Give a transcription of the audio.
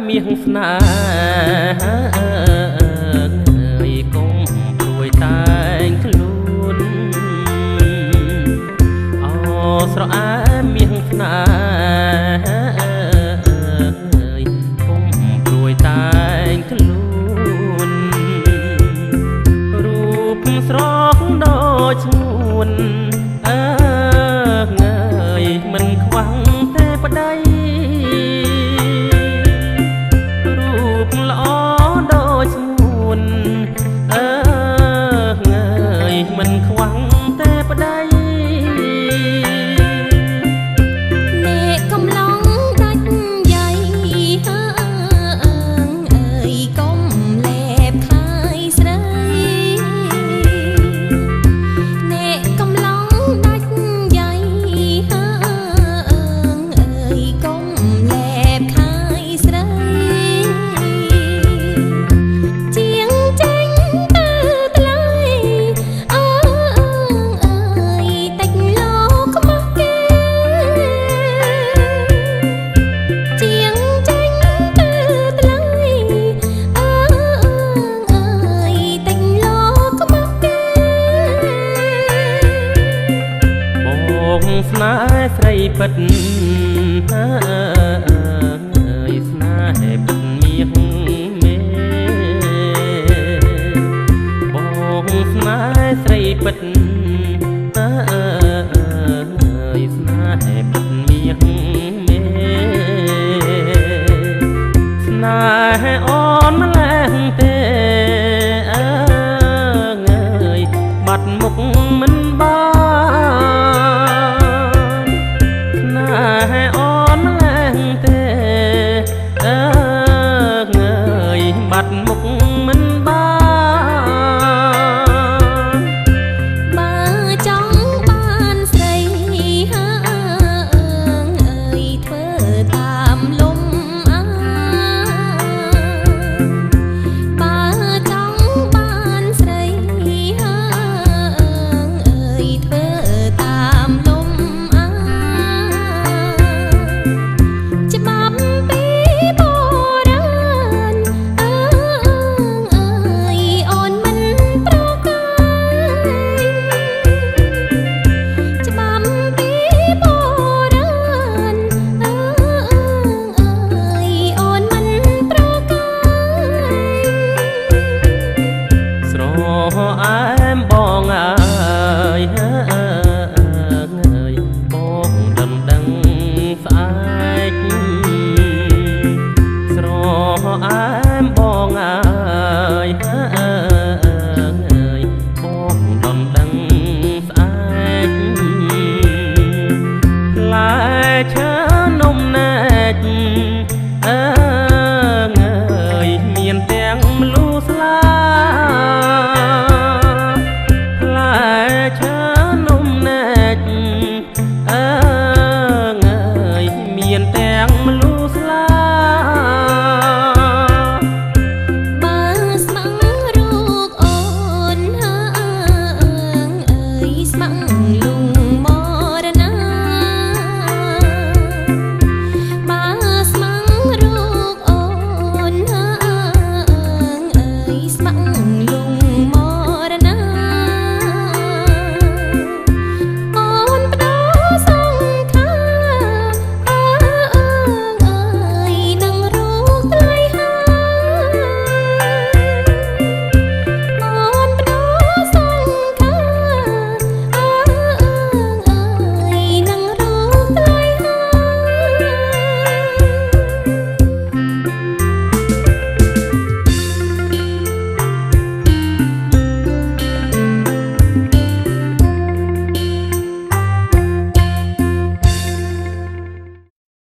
មាសស្នេហាកុំព្រួយតែងខ្លួនអស្រអែមមាសស្នេហាកុំព្រួយតែងខ្លួនរូបស្រស់ដូចឈួនងើយមិនខ្វះទេប្តីរូបល្អដូចឈួនងើយមិនខ្វះទេប្តីអ្នកកំឡុងដាច់យាយអើយកុំលែបខាយស្រីអ្នកកំឡុងដាច់យាយអើយកុំលែបខាយស្រីជាងចេញទៅថ្លៃតិចលោកខ្មាស់គេជាងចេញទៅថ្លៃតិចលោកខ្មាស់គេបងស្នេហ៍ស្រីពិតស្នេហ៍ពិតមាសមេបងស្នេហ៍ស្រីពិតស្នេហ៍ពិតមាសមេស្នេហ៍អូនម្ល៉េះទេងើយបាត់មុខមិនបានស្នេហ៍អូនម្ល៉េះទេងើយបាត់មុខ